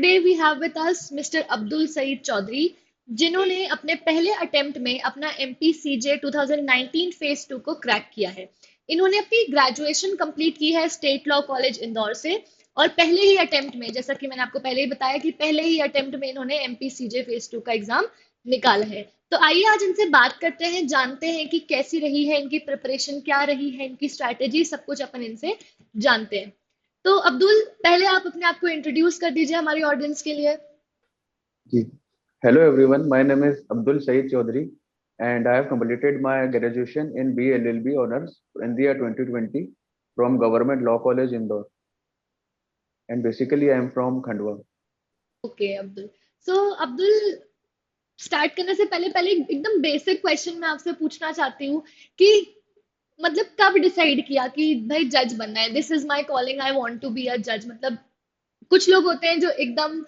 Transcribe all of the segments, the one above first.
today we have with us Mr. Abdul Saeed Chaudhary, जिन्होंने अपने पहले अटेम्प्ट में अपना MPCJ 2019 फेज 2 को क्रैक किया है। इन्होंने अपनी ग्रेजुएशन कंप्लीट की है स्टेट लॉ कॉलेज इंदौर से और पहले ही अटेम्प्ट में, जैसा कि मैंने आपको पहले ही बताया कि पहले ही अटेम्प्ट में इन्होंने MPCJ फेज 2 का एग्जाम निकाला है। तो आइए आज इनसे बात करते हैं, जानते हैं कि कैसी रही है इनकी प्रिपरेशन, क्या रही है इनकी स्ट्रैटेजी, सब कुछ अपन इनसे जानते हैं। तो अब्दुल, पहले आप अपने आप को इंट्रोड्यूस कर दीजिए हमारी ऑडियंस के लिए। जी, hello everyone. My name is Abdul Saeed Chaudhary, and I have completed my graduation in BLLB honors in the year 2020 from Government Law College Indore. And basically, I am from Khandwa. Okay Abdul. So Abdul, start करने से पहले पहले एकदम basic question मैं आपसे पूछना चाहती हूँ कि मतलब कब डिसाइड किया कि भाई जज बनना है, this is my calling, I want to be a जज। मतलब कुछ लोग होते हैं जो एकदम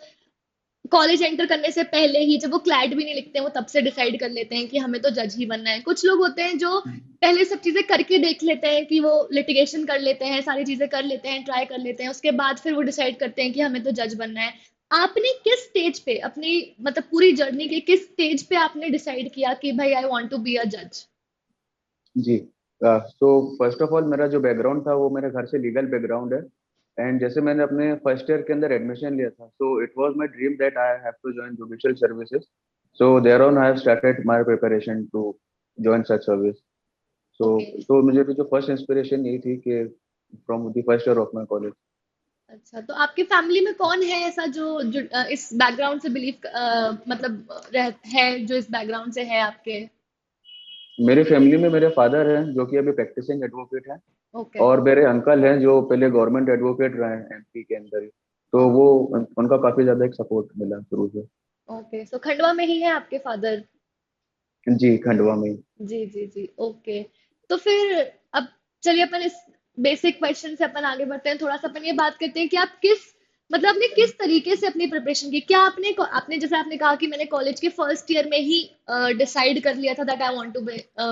कॉलेज एंटर करने से पहले ही, जब वो क्लैट भी नहीं लिखते हैं, वो तब से डिसाइड कर लेते हैं कि हमें तो जज ही बनना है। कुछ लोग होते हैं जो पहले सब चीजें करके देख लेते हैं, कि वो लिटिगेशन कर लेते हैं, सारी चीजें कर लेते हैं, ट्राई कर लेते हैं, उसके बाद फिर वो डिसाइड करते हैं कि हमें तो जज बनना है। आपने किस स्टेज पे अपनी, मतलब पूरी जर्नी के किस स्टेज पे आपने डिसाइड किया कि भाई I want to be a जज? जी, तो फर्स्ट ऑफ ऑल मेरा जो बैकग्राउंड था वो मेरे घर से लीगल बैकग्राउंड है। एंड जैसे मैंने अपने फर्स्ट ईयर के अंदर एडमिशन लिया था, so it was my dream that I have to join judicial services. So there on I have started my preparation to join such service. So okay. तो मुझे भी जो फर्स्ट इंस्पिरेशन यही थी कि from the first year of my college. अच्छा, तो आपकी फैमिली में कौन है ऐसा जो इस बैकग्राउंड से बिलीव, मतलब है, जो इस बैकग्राउंड से है आपके? मेरे फैमिली में मेरे फादर हैं जो कि अभी प्रैक्टिसिंग एडवोकेट हैं, ओके। और मेरे अंकल हैं जो पहले गवर्नमेंट एडवोकेट रहे हैं एमपी के अंदर ही। तो वो उनका काफी ज्यादा एक सपोर्ट मिला शुरू से। ओके, सो खंडवा में ही है आपके फादर? जी, खंडवा में ही। जी जी जी, ओके। तो फिर अब चलिए अपन इस बेसिक क्वेश्चन से अपन आगे बढ़ते हैं। थोड़ा सा अपन ये बात करते हैं कि आप किस, मतलब आपने किस तरीके से अपनी प्रिपरेशन की। क्या आपने आपने जैसे आपने कहा कि मैंने कॉलेज के फर्स्ट ईयर में ही डिसाइड कर लिया था that I want to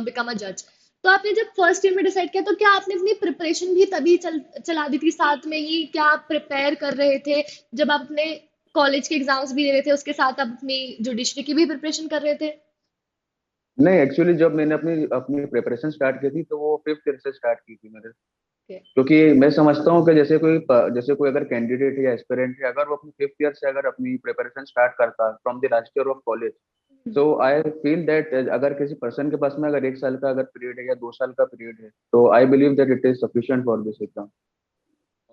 become a जज। तो आपने जब फर्स्ट ईयर में डिसाइड किया, तो क्या आपने अपनी प्रिपरेशन भी तभी चला दी थी साथ में ही? क्या आप प्रिपेयर कर रहे थे जब आप अपने कॉलेज के एग्जाम्स भी दे रहे थे, उसके साथ आप अपनी जुडिशरी की भी प्रिपरेशन कर रहे थे? नहीं, एक्चुअली जब मैंने अपनी अपनी प्रिपरेशन स्टार्ट की थी तो वो फिफ्थ ईयर से स्टार्ट की थी मेरे। क्योंकि मैं समझता हूँ कि जैसे कोई अगर कैंडिडेट या एस्पिरेंट है, अगर वो अपनी फिफ्थ ईयर से अगर अपनी प्रिपरेशन स्टार्ट करता है from the last year of college, okay. तो आई फील दैट अगर किसी पर्सन के पास में अगर 1 साल का अगर पीरियड है या 2 साल का पीरियड है, तो I believe that it is sufficient for this exam.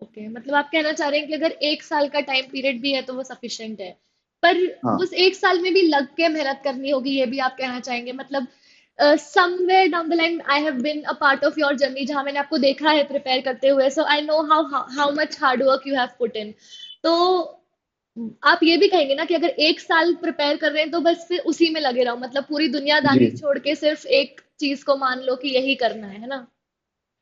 Okay, मतलब आप कहना चाह रहे हैं कि अगर 1 साल का टाइम पीरियड भी है तो वो सफिशिएंट है, पर हाँ। उस 1 साल में भी लग के मेहनत करनी होगी, ये भी आप कहना चाहेंगे? मतलब somewhere down the line I have been a part of your journey, जहां मैंने आपको देखा है प्रिपेयर करते हुए, so I know how much hard work you have put in. तो आप ये भी कहेंगे ना कि अगर 1 साल प्रिपेयर कर रहे हैं तो बस फिर उसी में लगे रहो, मतलब पूरी जी। दुनियादारी छोड़ के सिर्फ एक चीज को मान लो कि यही करना है ना?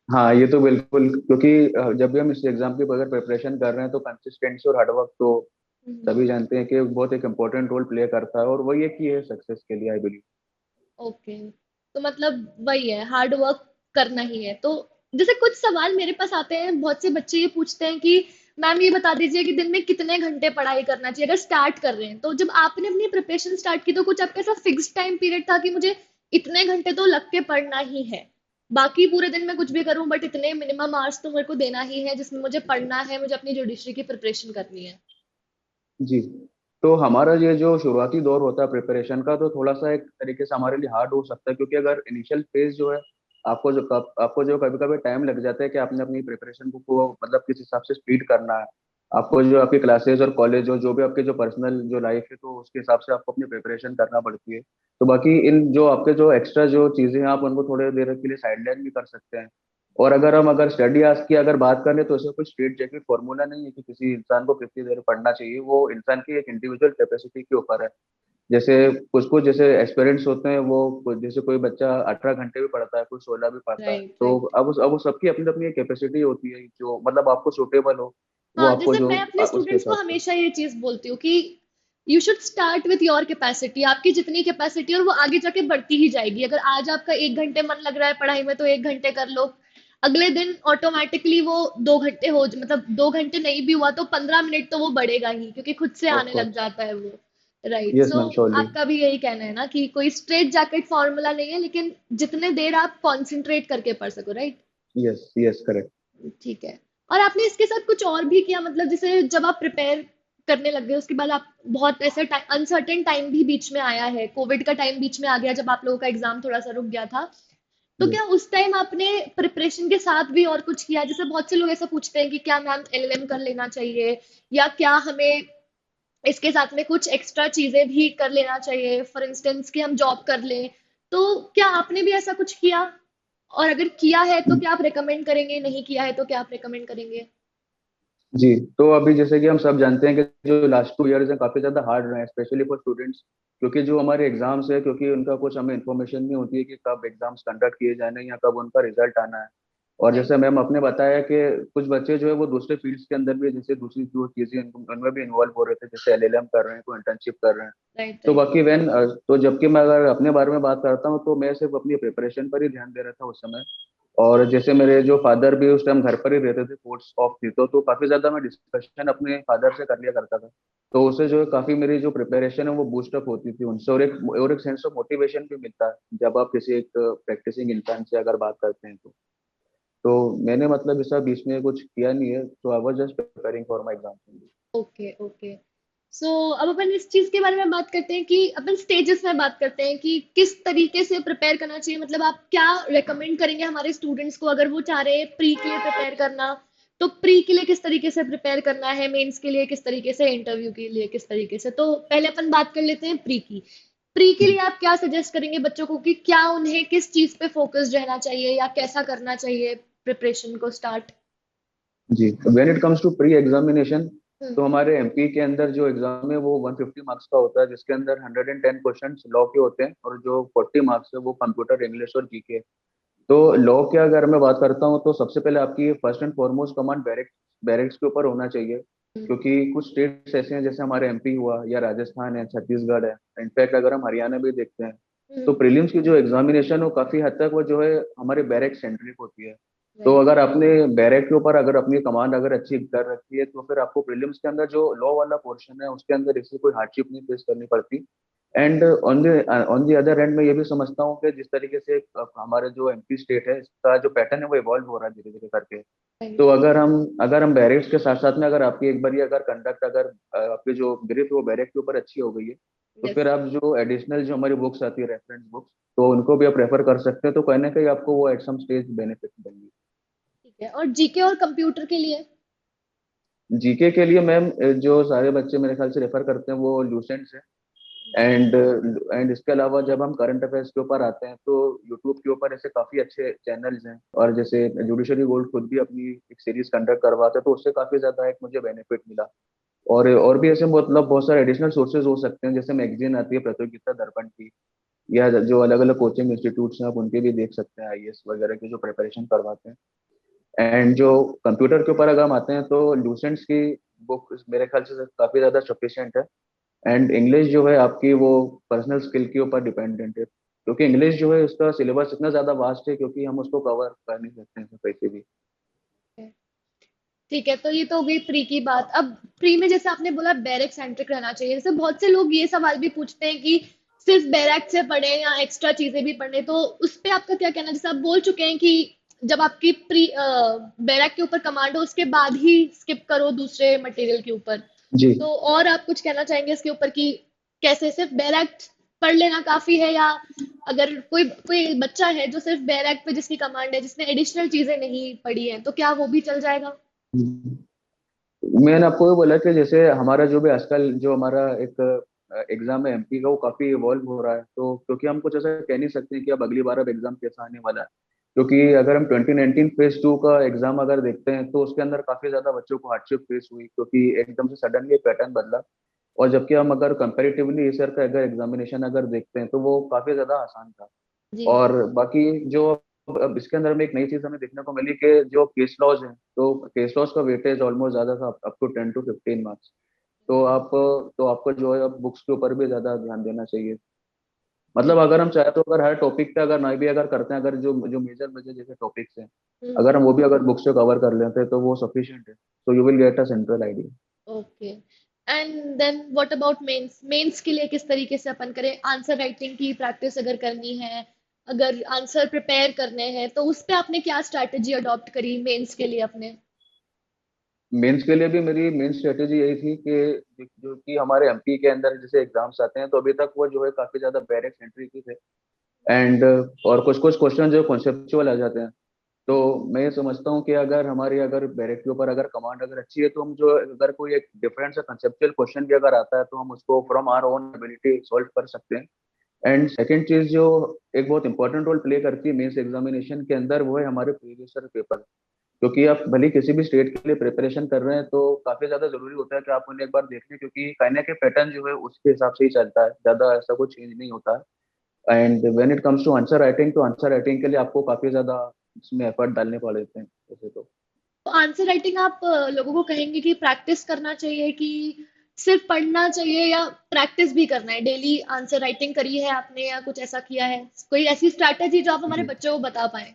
हाँ, ये तो बिल्कुल, क्योंकि जब भी हम इस एग्जाम की अगर प्रिपरेशन कर रहे हैं तो कंसिस्टेंसी और हार्डवर्क तो हम्म। सभी जानते हैं कि बहुत एक इम्पोर्टेंट रोल प्ले करता है, और वही एक ही है सक्सेस के लिए, आई बिलीव। ओके, तो मतलब वही है, हार्ड वर्क करना ही है। तो जैसे कुछ सवाल मेरे पास आते हैं, बहुत से बच्चे ये पूछते हैं कि मैम ये बता दीजिए कि दिन में कितने घंटे पढ़ाई करना चाहिए अगर स्टार्ट कर रहे हैं। तो जब आपने अपनी प्रिपरेशन स्टार्ट की, तो कुछ आपका ऐसा फिक्स टाइम पीरियड था कि मुझे इतने घंटे तो लग के पढ़ना ही है, बाकी पूरे दिन में कुछ भी करूं बट इतने मिनिमम आवर्स तो मेरे को देना ही है जिसमें मुझे पढ़ना है, मुझे अपनी जुडिशरी की प्रिपरेशन करनी है? जी, तो हमारा ये जो शुरुआती दौर होता है प्रिपरेशन का, तो थोड़ा सा एक तरीके से हमारे लिए हार्ड हो सकता है, क्योंकि अगर इनिशियल फेज जो है, आपको जो कभी कभी टाइम लग जाता है कि आपने अपनी प्रिपरेशन को मतलब किस हिसाब से स्पीड करना है। आपको जो आपकी क्लासेस और कॉलेज और जो भी आपके जो पर्सनल जो लाइफ है, तो उसके हिसाब से आपको अपनी प्रिपरेशन करना पड़ती है। तो बाकी इन जो आपके जो एक्स्ट्रा जो चीजें हैं, आप उनको थोड़ी देर के लिए साइडलाइन भी कर सकते हैं। और अगर स्टडी आवर्स की अगर बात करें, तो इसका कोई स्ट्रेट जैकेट फॉर्मूला नहीं है कि किसी इंसान को कितनी देर पढ़ना चाहिए। वो इंसान की एक इंडिविजुअल कैपेसिटी के ऊपर है। जैसे कुछ कुछ जैसे एस्पिरेंट्स होते हैं, जैसे कोई बच्चा 18 घंटे भी पढ़ता है, कोई 16 भी पढ़ता है। राइट तो राइट। अब वो सबकी अपनी अपनी कैपेसिटी होती है, जो मतलब आपको सूटेबल हो, वो हाँ, आपको जैसे जो मैं अपने उसके स्टूडेंट्स को हिसाब से। हमेशा ये चीज बोलती हूँ कि you should start with your capacity. आपकी जितनी कैपेसिटी और वो आगे जाके बढ़ती ही जाएगी। अगर आज आपका 1 घंटे मन लग रहा है पढ़ाई में तो 1 घंटे कर लो, अगले दिन ऑटोमेटिकली वो 2 घंटे मतलब 2 घंटे नहीं भी हुआ तो 15 मिनट तो वो बढ़ेगा ही, क्योंकि खुद से ऑफ आने लग कोर्स। जाता है वो। Right. Yes so ma'am, surely. आपका भी यही कहना है ना कि कोई स्ट्रेट जैकेट फॉर्मूला नहीं है, लेकिन जितने देर आप कॉन्सेंट्रेट करके पढ़ सको, राइट? Yes yes, correct. ठीक है। और आपने इसके साथ कुछ और भी किया, मतलब जैसे जब आप प्रिपेयर करने लग गए उसके बाद आप बहुत ऐसे अनसर्टेन टाइम भी बीच में आया है, कोविड का टाइम बीच में आ गया जब आप लोगों का एग्जाम थोड़ा सा रुक गया था, तो क्या उस टाइम आपने प्रिपरेशन के साथ भी और कुछ किया? जैसे बहुत से लोग ऐसा पूछते हैं कि क्या मैम एलएलएम कर लेना चाहिए, या क्या हमें इसके साथ में कुछ एक्स्ट्रा चीजें भी कर लेना चाहिए, फॉर इंस्टेंस कि हम जॉब कर लें। तो क्या आपने भी ऐसा कुछ किया? और अगर किया है तो क्या आप रेकमेंड करेंगे, नहीं किया है तो क्या आप रेकमेंड करेंगे? जी, तो अभी जैसे कि हम सब जानते हैं कि जो लास्ट 2 इयर्स हैं काफी ज्यादा हार्ड रहे हैं, स्पेशली फॉर स्टूडेंट्स। क्योंकि जो हमारे एग्जाम्स है, क्योंकि उनका कुछ हमें इन्फॉर्मेशन नहीं होती है कि कब एग्जाम्स कंडक्ट किए जाने हैं या कब उनका रिजल्ट आना है। और राइट, जैसे मैम आपने बताया कि कुछ बच्चे जो है वो दूसरे फील्ड्स के अंदर भी, जैसे दूसरी जो चीजें उनमें भी इन्वॉल्व हो रहे थे, जैसे एलएलएम कर रहे हैं, कोई इंटर्नशिप कर रहे हैं। राइट, तो राइट। बाकी तो जबकि मैं अगर अपने बारे में बात करता हूँ, तो मैं सिर्फ अपनी प्रिपरेशन पर ही ध्यान दे रहा था उस समय। और जैसे मेरे जो फादर भी उस टाइम घर पर ही रहते थे, कोर्ट्स ऑफ थी, तो काफी ज्यादा मैं डिस्कशन अपने फादर से कर लिया करता था। तो उससे जो है काफी मेरी जो प्रिपरेशन है वो बूस्टअप होती थी उनसे, और एक सेंस ऑफ मोटिवेशन भी मिलता है जब आप किसी एक प्रैक्टिसिंग इंसान से अगर बात करते हैं तो मैंने मतलब इस बीच में कुछ किया नहीं है, तो I was just preparing for my exam. Okay, okay. So अब अपन इस चीज के बारे में बात करते हैं कि अपन स्टेजेस में बात करते हैं कि किस तरीके से प्रिपेयर करना चाहिए। मतलब आप क्या रेकमेंड करेंगे हमारे स्टूडेंट्स को, अगर वो चाह रहे हैं प्री के लिए प्रिपेयर करना, तो प्री के लिए किस तरीके से प्रिपेयर करना है, मेंस के लिए किस तरीके से, इंटरव्यू के लिए किस तरीके से? तो पहले अपन बात कर लेते हैं प्री की। प्री के लिए आप क्या सजेस्ट करेंगे बच्चों को कि क्या उन्हें किस चीज पे फोकस रहना चाहिए या कैसा करना चाहिए प्रिपरेशन को स्टार्ट? जी, when it comes to pre examination, hmm. तो हमारे एमपी के अंदर जो एग्जाम है वो 150 मार्क्स का होता है, जिसके अंदर 110 क्वेश्चंस लॉ के होते हैं और जो 40 मार्क्स है वो कंप्यूटर, इंग्लिश और जीके। तो लॉ के अगर मैं बात करता हूँ, तो सबसे पहले आपकी first and foremost command barracks barracks के ऊपर होना चाहिए। क्योंकि कुछ स्टेट्स ऐसे हैं, जैसे हमारे एमपी हुआ या राजस्थान है, छत्तीसगढ़ है, इनफैक्ट अगर हम हरियाणा भी देखते हैं, तो हम्म। प्रीलिम्स की जो एग्जामिनेशन हो काफी हद तक वो जो है हमारे बैरक सेंट्रिक होती है। तो राइट। अगर आपने बैरक के ऊपर अगर अपनी कमांड अगर अच्छी कर रखी है, तो फिर आपको प्रीलिम्स के अंदर जो लॉ वाला पोर्शन है उसके अंदर इससे कोई हार्डशिप नहीं फेस करनी पड़ती। And on the other and मैं ये भी समझता हूँ कि जिस तरीके से हमारे जो एमपी स्टेट है, इसका जो पैटर्न है वो इवॉल्व हो रहा है धीरे धीरे करके। तो राइट। अगर हम बैरिक्स के साथ साथ में, अगर आपकी एक बार ये अगर कंडक्ट, अगर आपकी जो ग्रिप है वो बैरिक के ऊपर अच्छी हो गई है, तो यस। फिर आप जो एडिशनल जो हमारी बुक्स आती है, रेफरेंस बुक्स, तो उनको भी आप रेफर कर सकते हैं, तो कहीं ना कहीं आपको वो एट सम स्टेज बेनिफिट देंगी। ठीक है। और जीके और कंप्यूटर के लिए? जीके के लिए मैम, जो सारे बच्चे मेरे ख्याल से रेफर करते हैं वो लूसेंट है। एंड एंड इसके अलावा जब हम करंट अफेयर्स के ऊपर आते हैं, तो यूट्यूब के ऊपर ऐसे काफी अच्छे चैनल्स हैं, और जैसे जुडिशरी गोल्ड खुद भी अपनी एक सीरीज कंडक्ट करवाते हैं, तो उससे काफी ज्यादा एक मुझे बेनिफिट मिला। और भी ऐसे मतलब बहुत सारे एडिशनल सोर्सेज हो सकते हैं, जैसे मैगजीन आती है प्रतियोगिता दर्पण की, या जो अलग अलग कोचिंग इंस्टीट्यूट्स हैं आप उनके भी देख सकते हैं, आईएएस वगैरह की जो प्रिपरेशन करवाते हैं। एंड जो कंप्यूटर के ऊपर अगर हम आते हैं, तो लूसेंट्स की बुक मेरे ख्याल से काफी ज्यादा सफिशिएंट है। एंड इंग्लिश जो है आपकी वो पर्सनल स्किल के ऊपर डिपेंडेंट है, क्योंकि इंग्लिश जो है उसका सिलेबस इतना ज्यादा वास्ट है, क्योंकि हम उसको कवर कर नहीं सकते हैं कैसे भी। ठीक है, तो ये तो हो गई प्री की बात। अब प्री में जैसे आपने बोला बैरक सेंट्रिक रहना चाहिए, जैसे बहुत से लोग ये सवाल भी पूछते हैं कि सिर्फ बैरक से पढ़े या एक्स्ट्रा चीजें भी पढ़े, तो उस पे आपका क्या कहना है? जैसे आप बोल चुके हैं कि जब आपकी प्री बैरक के ऊपर कमांड हो उसके बाद ही स्किप करो दूसरे मटेरियल के ऊपर। जी। तो और आप कुछ कहना चाहेंगे इसके ऊपर कि कैसे सिर्फ बैरक पढ़ लेना काफी है, या अगर कोई कोई बच्चा है जो सिर्फ बैरक पे जिसकी कमांड है, जिसने एडिशनल चीजें नहीं पढ़ी है, तो क्या वो भी चल जाएगा? मैंने आपको ये बोला कि जैसे हमारा जो भी आजकल जो हमारा एक एग्जाम है एमपी का, वो काफी इवॉल्व हो रहा है, तो क्योंकि हम कुछ ऐसा कह नहीं सकते कि अब अगली बार अब एग्जाम कैसा आने वाला है। क्योंकि अगर हम 2019 फेज 2 का एग्जाम अगर देखते हैं, तो उसके अंदर काफी ज्यादा बच्चों को हार्डशिप फेस हुई, क्योंकि एकदम से सडनली पैटर्न बदला। और जबकि हम अगर कंपेरेटिवली इस ईयर का अगर एग्जामिनेशन अगर देखते हैं, तो वो काफी ज्यादा आसान था। जी। और बाकी जो अब इसके अंदर में एक नई चीज हमें देखने को मिली कि जो केस लॉज है, तो केस लॉज का वेटेज ऑलमोस्ट ज्यादा था, अप टू 10 to 15 मार्क्स। तो आपको जो है अब बुक्स के ऊपर भी ज्यादा ध्यान देना चाहिए। मतलब अगर हम चाहे तो अगर हर टॉपिक पे अगर नहीं भी अगर करते हैं, अगर जो जो मेजर मेजर जैसे टॉपिक्स हैं, अगर हम वो भी अगर बुक से कवर कर लेते हैं तो वो सफिशिएंट है, तो you will get a central idea. Okay. And then what about mains? Mains के लिए किस तरीके से अपन करें? आंसर राइटिंग की प्रैक्टिस अगर करनी है, अगर आंसर प्रिपेयर करने हैं, तो उस पे आपने क्या स्ट्रैटेजी अडॉप्ट करी मेंस के लिए अपने? मेंस के लिए भी मेरी मेन स्ट्रेटेजी यही थी कि जो कि हमारे एमपी के अंदर जैसे एग्जाम्स आते हैं तो अभी तक वो जो है काफी ज्यादा डायरेक्ट एंट्री की थे। एंड और कुछ कुछ क्वेश्चन जो कॉन्सेप्चुअल आ जाते हैं। तो मैं ये समझता हूँ कि अगर हमारी अगर बैरेक के ऊपर अगर कमांड अगर अच्छी है तो हम जो अगर कोई एक डिफरेंट सा कंसेप्चुअल क्वेश्चन भी अगर आता है तो हम उसको from our own ability solve कर सकते हैं। एंड सेकंड चीज जो एक बहुत इंपॉर्टेंट रोल प्ले करती है मेंस एग्जामिनेशन के अंदर, वो है हमारे प्रीवियस ईयर पेपर। क्योंकि आप भले किसी भी स्टेट के लिए प्रिपरेशन कर रहे हैं तो काफी ज्यादा जरूरी होता है कि आप उन्हें एक बार देख लें, क्योंकि कहने के पैटर्न जो है उसके हिसाब से ही चलता है, ज्यादा ऐसा कुछ चेंज नहीं होता है। And when it comes to answer writing, तो आंसर राइटिंग के लिए आपको काफी ज्यादा इसमें एफर्ट डालने पड़ते हैं वैसे तो। तो आंसर राइटिंग आप लोगों को कहेंगे कि प्रैक्टिस करना चाहिए, कि सिर्फ पढ़ना चाहिए, या प्रैक्टिस भी करना है? डेली आंसर राइटिंग करी है आपने या कुछ ऐसा किया है? कोई ऐसी स्ट्रैटेजी जो आप हमारे जी बच्चों को बता पाए?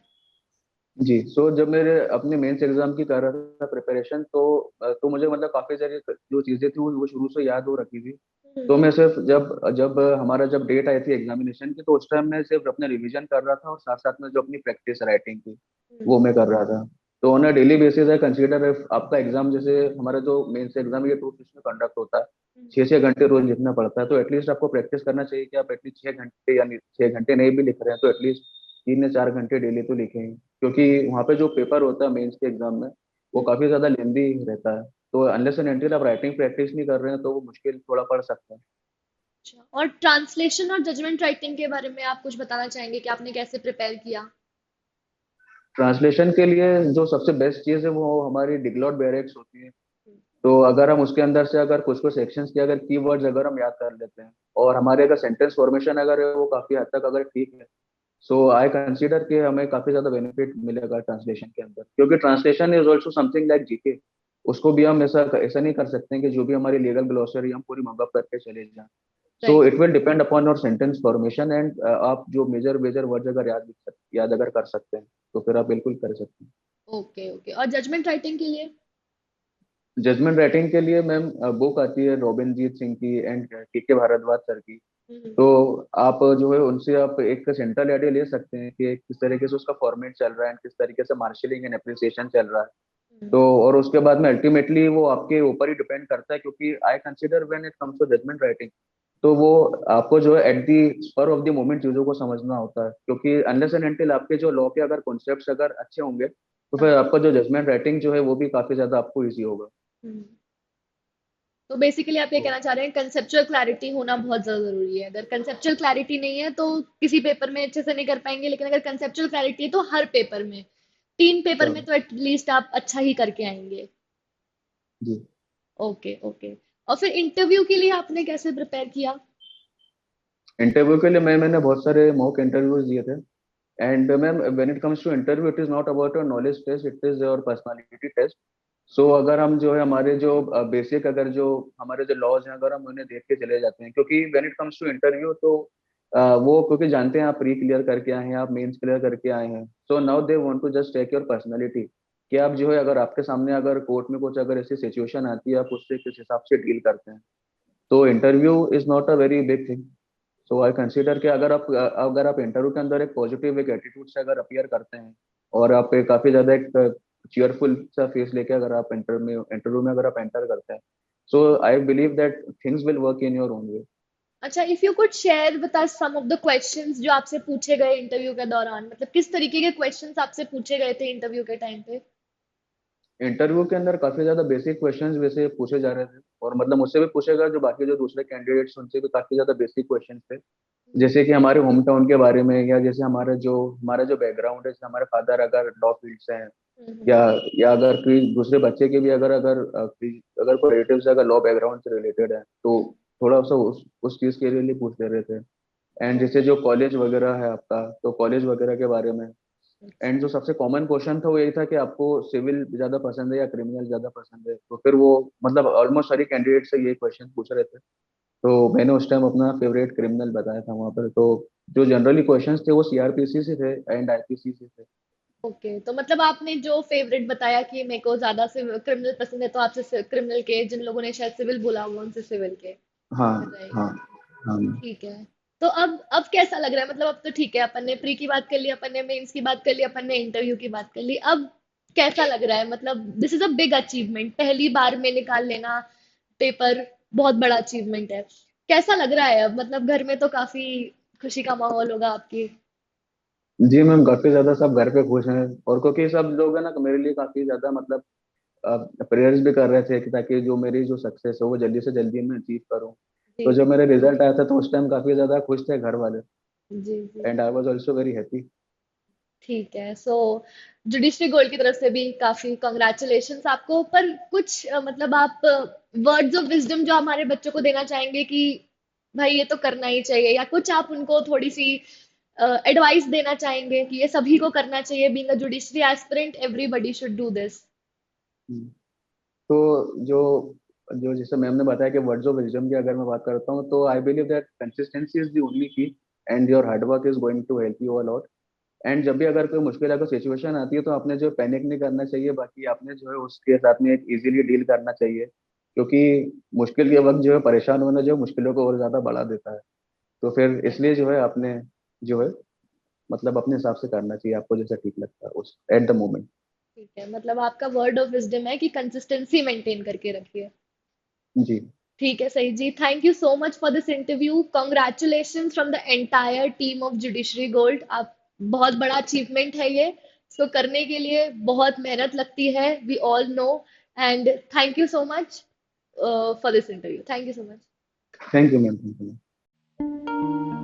जी। सो जब मेरे अपने मेंस एग्जाम की कर रहा था प्रिपरेशन, तो मुझे मतलब काफी सारी जो चीजें थी वो शुरू से याद हो रखी थी। तो हम्म। मैं सिर्फ जब जब हमारा जब डेट आई थी एग्जामिनेशन की, तो उस टाइम मैं सिर्फ अपने रिवीजन कर रहा था और साथ साथ में जो अपनी प्रैक्टिस राइटिंग थी वो हम्म। मैं कर रहा था। तो on a daily basis I consider, if आपका एग्जाम जैसे हमारा जो मेंस एग्जाम ये 2 शिफ्ट में कंडक्ट होता है, छः छः घंटे रोज लिखना पड़ता है, तो एटलीस्ट आपको प्रैक्टिस करना चाहिए कि आप एटलीस्ट 6 घंटे, यानी 6 घंटे नहीं भी लिख रहे हैं तो एटलीस्ट 3 या 4 घंटे डेली तो लिखें। क्योंकि वहाँ पे जो पेपर होता है मेंस के एग्जाम में वो काफी ज्यादा लेंदी रहता है। तो अनलेस एंड अनटिल आप राइटिंग प्रैक्टिस नहीं कर रहे हैं तो वो मुश्किल थोड़ा पड़ सकता है। अच्छा, और ट्रांसलेशन और जजमेंट राइटिंग के बारे में आप कुछ बताना चाहेंगे कि आपने कैसे प्रिपेयर किया? ट्रांसलेशन के लिए जो सबसे बेस्ट चीज़ है वो हमारी डिग्लॉट बैरेक्स होती है। तो अगर हम उसके अंदर से अगर कुछ कुछ सेक्शंस के अगर कीवर्ड्स अगर हम याद कर लेते हैं और हमारे अगर सेंटेंस फॉर्मेशन अगर है वो काफी हद तक अगर ठीक है, सो आई कंसीडर कि हमें काफी ज्यादा बेनिफिट मिलेगा ट्रांसलेशन के अंदर, क्योंकि translation is also something like GK. उसको भी हम ऐसा ऐसा नहीं कर सकते हैं कि जो भी हमारी लीगल ग्लोसरी हम पूरी मगअप करके चले जाएं। So right. It will depend upon your sentence formation, and आप जो मेजर मेजर वर्ड्स अगर याद अगर कर सकते हैं तो फिर आप बिल्कुल कर सकते हैं। Okay, okay. और जजमेंट राइटिंग के लिए? जजमेंट राइटिंग के लिए मैम बुक आती है रॉबिनजीत सिंह की एंड के भारद्वाज सर की। हम्म। तो आप जो है उनसे आप एक सेंट्रल आइडिया ले सकते हैं कि किस तरीके से उसका फॉर्मेट चल रहा है, किस तरीके से मार्शलिंग एंड एप्रिसिएशन चल रहा है। हम्म। तो और उसके बाद में अल्टीमेटली वो आपके ऊपर ही डिपेंड करता है, क्योंकि I consider when it comes to judgement writing, तो वो आपको जो है at the spur of the moment चीजों को समझना होता है, क्योंकि अनलेस एंड अनटिल आपके जो लॉ के अगर कॉन्सेप्ट्स अगर अच्छे होंगे तो फिर हाँ। आपका जो जजमेंट राइटिंग जो है वो भी काफी ज्यादा आपको ईजी होगा। हम्म। तो बेसिकली आप ये तो कहना चाह रहे हैं कंसेप्चुअल क्लैरिटी होना बहुत ज्यादा जरूरी है। अगर कंसेप्चुअल क्लैरिटी नहीं है तो किसी पेपर में अच्छे से नहीं कर पाएंगे, लेकिन अगर कंसेप्चुअल क्लैरिटी है तो हर पेपर में, 3 पेपर में श्योर। तो एटलीस्ट आप अच्छा ही करके आएंगे। जी। Okay, okay. और फिर इंटरव्यू के लिए आपने कैसे प्रिपेयर किया? इंटरव्यू के लिए मैंने बहुत सारे मॉक इंटरव्यूज दिए थे। And ma'am when it comes to interview, it is not about your knowledge test, it is your personality test. So अगर हम जो है हमारे जो बेसिक अगर जो हमारे जो लॉज हैं अगर हम उन्हें देख के चले जाते हैं, क्योंकि when it comes to interview तो वो क्योंकि जानते हैं आप प्री क्लियर करके आए हैं, आप मेंस क्लियर करके आए हैं, so now they want to just take your personality कि आप जो है अगर आपके सामने अगर कोर्ट में कुछ अगर ऐसी सिचुएशन आती है आप उससे किस हिसाब से डील करते हैं। तो interview is not a very big thing. So I consider कि अगर आप इंटरव्यू के अंदर एक पॉजिटिव एक एटीट्यूड से अगर अपियर करते हैं और आप एक काफी ज्यादा एक चीयरफुल सा फेस लेके अगर आप इंटरव्यू में अगर आप एंटर करते हैं, so I believe that things will work in your own way. अच्छा, if you could share with us some of the questions जो आपसे पूछे गए इंटरव्यू के दौरान, मतलब किस तरीके के क्वेश्चंस आपसे पूछे गए थे इंटरव्यू के टाइम पे? इंटरव्यू के अंदर काफी ज्यादा बेसिक क्वेश्चंस वैसे पूछे जा रहे थे, और मतलब मुझसे भी पूछेगा जो बाकी जो दूसरे कैंडिडेट्स उनसे भी काफी ज्यादा बेसिक क्वेश्चंस थे। जैसे कि हमारे होम टाउन के बारे में, या जैसे हमारा जो बैकग्राउंड है, जैसे हमारे फादर अगर लॉ फील्ड से हैं, हम्म। या या अगर कोई दूसरे बच्चे के भी अगर कोई रिलेटिव से अगर लॉ बैकग्राउंड से रिलेटेड है तो थोड़ा सा उस चीज के लिए पूछ ले रहे थे। एंड जैसे जो कॉलेज वगैरह है आपका, तो कॉलेज वगैरह के बारे में। एंड जो सबसे कॉमन क्वेश्चन था वो यही था कि आपको सिविल ज्यादा पसंद है या क्रिमिनल ज्यादा पसंद है, तो फिर वो मतलब ऑलमोस्ट सारी कैंडिडेट से ये क्वेश्चन पूछ रहे थे। तो मैंने उस टाइम अपना फेवरेट क्रिमिनल बताया था वहाँ पर। तो जो जनरली क्वेश्चंस थे वो सीआरपीसी से थे एंड आईपीसी से थे। ओके, तो मतलब आपने जो फेवरेट बताया कि मेरे को ज्यादा से क्रिमिनल पसंद है, तो आपसे क्रिमिनल के, जिन लोगों ने शायद सिविल बोला हुआ उनसे सिविल के। हाँ राइट। हाँ हाँ। ठीक है। तो अब कैसा लग रहा है? मतलब अब तो ठीक है, अपन ने प्री की बात कर ली, अपन ने मेंस की बात कर ली, अपन ने इंटरव्यू की बात कर ली। अब कैसा लग रहा है? मतलब this is a big achievement, पहली बार में निकाल लेना पेपर, बहुत बड़ा अचीवमेंट है। कैसा लग रहा है अब? मतलब घर में तो काफी खुशी का माहौल होगा आपकी। जी मैम, काफी ज्यादा सब घर पे खुश हैं, और क्योंकि सब लोग है ना मेरे लिए काफी ज्यादा मतलब प्रेयर्स भी कर रहे थे कि ताकि जो मेरी जो सक्सेस है वो जल्दी से जल्दी मैं अचीव करूं। जी तो जब जी मेरा रिजल्ट आया था तो उस टाइम काफी ज्यादा खुश थे घर वाले, जी जी। And I was also very happy. ठीक है। सो जुडिशरी गोल्ड की तरफ से भी काफी कंग्रेचुलेशंस आपको। पर कुछ मतलब आप वर्ड्स ऑफ विजडम जो हमारे बच्चों को देना चाहेंगे कि भाई ये तो करना ही चाहिए, या कुछ आप उनको थोड़ी सी एडवाइस देना चाहेंगे कि ये सभी को करना चाहिए, being a judiciary aspirant everybody should do this. तो जो जो जैसे मैम ने बताया कि वर्ड्स ऑफ विजडम की अगर मैं बात करता हूँ, तो I believe that consistency is the only key, and your hard work is going to help you a lot. And जब भी अगर कोई मुश्किल अगर सिचुएशन आती है तो आपने जो पैनिक नहीं करना चाहिए, बाकी आपने जो है उसके साथ में एक इजीली डील करना चाहिए, क्योंकि मुश्किल के वक्त जो है परेशान होना जो है मुश्किलों को और ज्यादा बढ़ा देता है। तो फिर इसलिए जो है आपने जो है मतलब अपने हिसाब से करना चाहिए, आपको जैसा ठीक लगता है उस एट द मोमेंट। ठीक है, मतलब आपका वर्ड ऑफ विजडम है कि कंसिस्टेंसी मेंटेन करके रखिए। जी। ठीक है, सही जी। Thank you so much for this interview. Congratulation from the entire team of Judiciary Gold. आप, बहुत बड़ा अचीवमेंट है ये। इसको करने के लिए बहुत मेहनत लगती है, we all know. And thank you so much for this interview. Thank you so much. Thank you ma'am, thank you.